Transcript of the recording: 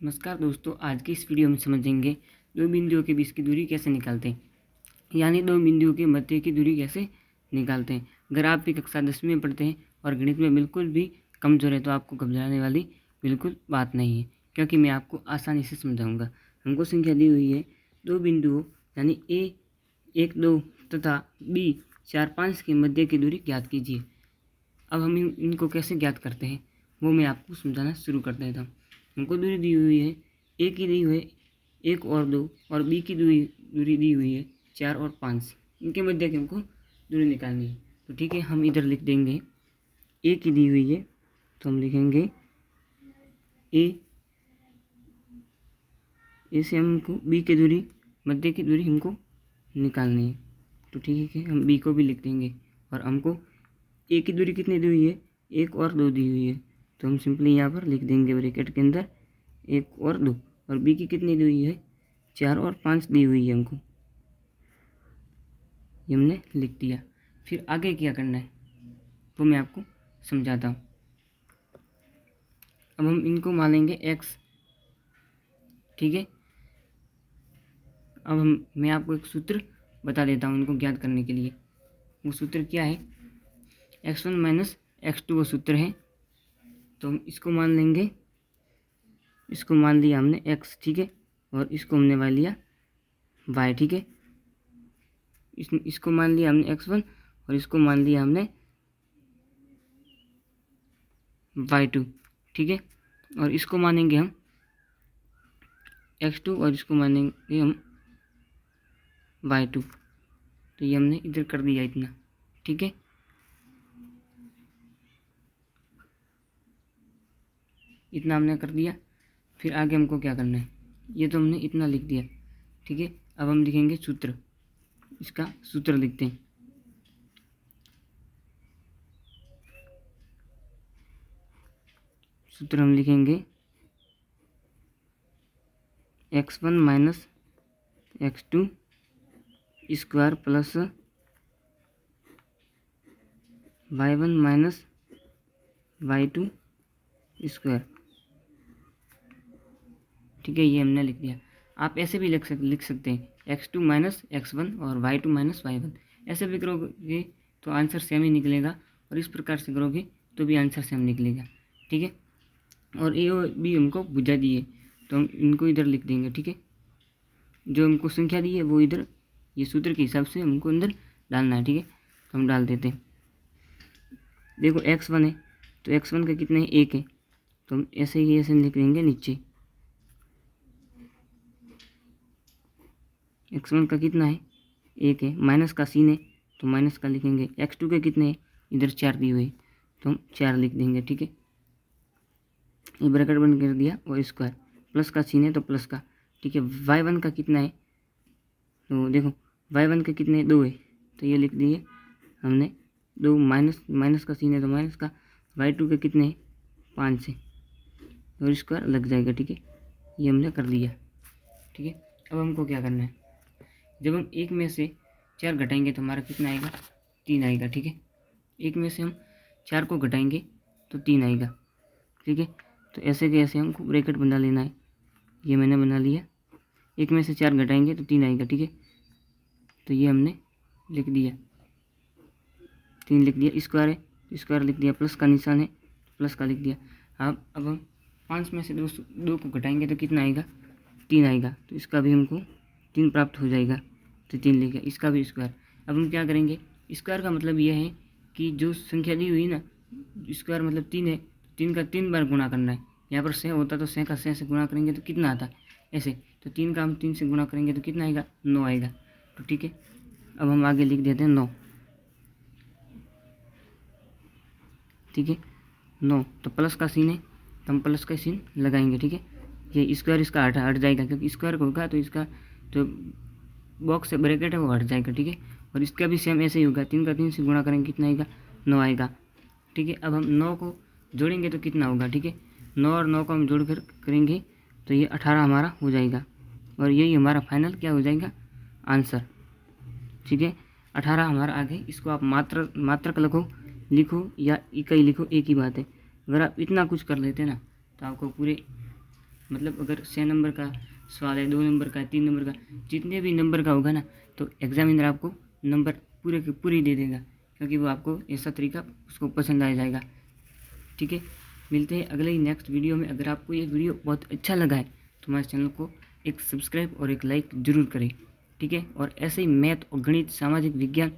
नमस्कार दोस्तों, आज की इस वीडियो में समझेंगे दो बिंदुओं के बीच की दूरी कैसे निकालते हैं, यानी दो बिंदुओं के मध्य की दूरी कैसे निकालते हैं। अगर आप भी कक्षा 10वीं में पढ़ते हैं और गणित में बिल्कुल भी कमज़ोर है तो आपको घबराने वाली बिल्कुल बात नहीं है, क्योंकि मैं आपको आसानी से समझाऊंगा। हमको संख्या दी हुई है दो बिंदुओं यानी ए 1 2 तथा बी 4 5 के मध्य की दूरी ज्ञात कीजिए। अब हम इनको कैसे ज्ञात करते हैं वो मैं आपको समझाना शुरू कर देता हूँ। हमको दूरी दी हुई है, ए की दी हुई है 1 और 2 और बी की दूरी दी हुई है 4 और 5। इनके मध्य की हमको दूरी निकालनी है। तो ठीक है, हम इधर लिख देंगे ए की दी हुई है तो हम लिखेंगे ए से हमको बी की दूरी मध्य की दूरी हमको निकालनी है। तो ठीक है, हम बी को भी लिख देंगे और हमको ए की दूरी कितनी दी हुई है 1 और 2 दी हुई है, तो हम सिंपली यहाँ पर लिख देंगे ब्रैकेट के अंदर 1 और 2। और बी की कितनी दी हुई है 4 और 5 दी हुई है हमको, ये हमने लिख दिया। फिर आगे क्या करना है वो मैं आपको समझाता हूँ। अब हम इनको मान लेंगे x, ठीक है। अब मैं आपको एक सूत्र बता देता हूँ इनको ज्ञात करने के लिए। वो सूत्र क्या है, x1 माइनस x2 वो सूत्र है। तो हम इसको मान लेंगे, इसको मान लिया हमने x, ठीक है, और इसको हमने मान लिया y, ठीक है। इसको मान लिया हमने x1 और इसको मान लिया हमने y2, ठीक है। और इसको मानेंगे हम x2 और इसको मानेंगे हम y2। तो ये हमने इधर कर दिया इतना, ठीक है। इतना हमने कर दिया। फिर आगे हमको क्या करना है, ये तो हमने इतना लिख दिया, ठीक है। अब हम लिखेंगे सूत्र, इसका सूत्र लिखते हैं। सूत्र हम लिखेंगे x1 minus x2 square plus y1 minus y2 square, ठीक है। ये हमने लिख दिया। आप ऐसे भी लिख सकते हैं x2 माइनस x1 और y2 माइनस y1। ऐसे भी करोगे तो आंसर सेम ही निकलेगा, और इस प्रकार से करोगे तो भी आंसर सेम निकलेगा, ठीक है। और ए और बी हमको बुझा दिए तो हम इनको इधर लिख देंगे, ठीक है। जो हमको संख्या दी है वो इधर ये सूत्र के हिसाब से हमको अंदर डालना है, ठीक है। तो हम डाल देते हैं। देखो x1 है तो x1 का कितना है 1 है, तो हम ऐसे ही ऐसे लिख देंगे नीचे। x1 का कितना है 1 है, माइनस का सीन है तो माइनस का लिखेंगे। x2 के कितने हैं, इधर 4 दिए हुए तो हम 4 लिख देंगे, ठीक है। ये ब्रैकेट बंद कर दिया और स्क्वायर, प्लस का सीन है तो प्लस का, ठीक है। y1 का कितना है, तो देखो y1 के कितने 2 है तो ये लिख दिए हमने 2, माइनस का सीन है तो माइनस का। y2 के कितने हैं 5 है और स्क्वायर लग जाएगा, ठीक है। ये हमने कर लिया, ठीक है। अब हमको क्या करना है, जब हम एक में से 4 घटाएंगे तो हमारा कितना आएगा 3 आएगा, ठीक है। एक में से हम 4 को घटाएंगे तो 3 आएगा, ठीक है। तो ऐसे के ऐसे हमको ब्रैकेट बना लेना है। ये मैंने बना लिया, एक में से 4 घटाएंगे तो 3 आएगा, ठीक है। तो ये हमने लिख दिया, 3 लिख दिया। स्क्वायर है स्क्वायर लिख दिया, प्लस का निशान है प्लस का लिख दिया। अब हम 5 में से 2 को घटाएंगे तो कितना आएगा 3 आएगा, तो इसका भी हमको 3 प्राप्त हो जाएगा, तो 3 लिख गया। इसका भी स्क्वायर। अब हम क्या करेंगे, स्क्वायर का मतलब यह है कि जो संख्या दी हुई ना, स्क्वायर मतलब 3 है, 3 का 3 बार गुणा करना है। यहाँ पर 6 होता तो 6 का 6 से गुणा करेंगे तो कितना आता ऐसे, तो 3 का हम 3 से गुणा करेंगे तो कितना आएगा 9 आएगा, तो ठीक है। अब हम आगे लिख देते हैं 9, ठीक है 9। तो प्लस का सीन है तो हम प्लस का सीन लगाएंगे, ठीक है। ये स्क्वायर इसका हट जाएगा, क्योंकि स्क्वायर होगा तो इसका जो बॉक्स है ब्रैकेट है वो हट जाएगा, ठीक है। और इसका भी सेम ऐसे ही होगा, 3 का 3 से गुणा करेंगे कितना आएगा 9 आएगा, ठीक है। अब हम 9 को जोड़ेंगे तो कितना होगा, ठीक है। 9 और 9 को हम जोड़ कर करेंगे तो ये 18 हमारा हो जाएगा, और यही हमारा फाइनल क्या हो जाएगा आंसर, ठीक है। 18 हमारा आ गए। इसको आप मात्रक लिखो या इकाई लिखो, एक ही बात है। अगर आप इतना कुछ कर लेते ना तो आपको पूरे मतलब अगर 6 नंबर का सवाल है, 2 नंबर का है, 3 नंबर का, जितने भी नंबर का होगा ना, तो एग्जामिनर आपको नंबर पूरे के पूरे दे देगा, क्योंकि वो आपको ऐसा तरीका उसको पसंद आ जाएगा। ठीक है, मिलते हैं अगले ही नेक्स्ट वीडियो में। अगर आपको ये वीडियो बहुत अच्छा लगा है तो हमारे चैनल को एक सब्सक्राइब और एक लाइक ज़रूर करें। ठीक है, और ऐसे ही मैथ और गणित, सामाजिक विज्ञान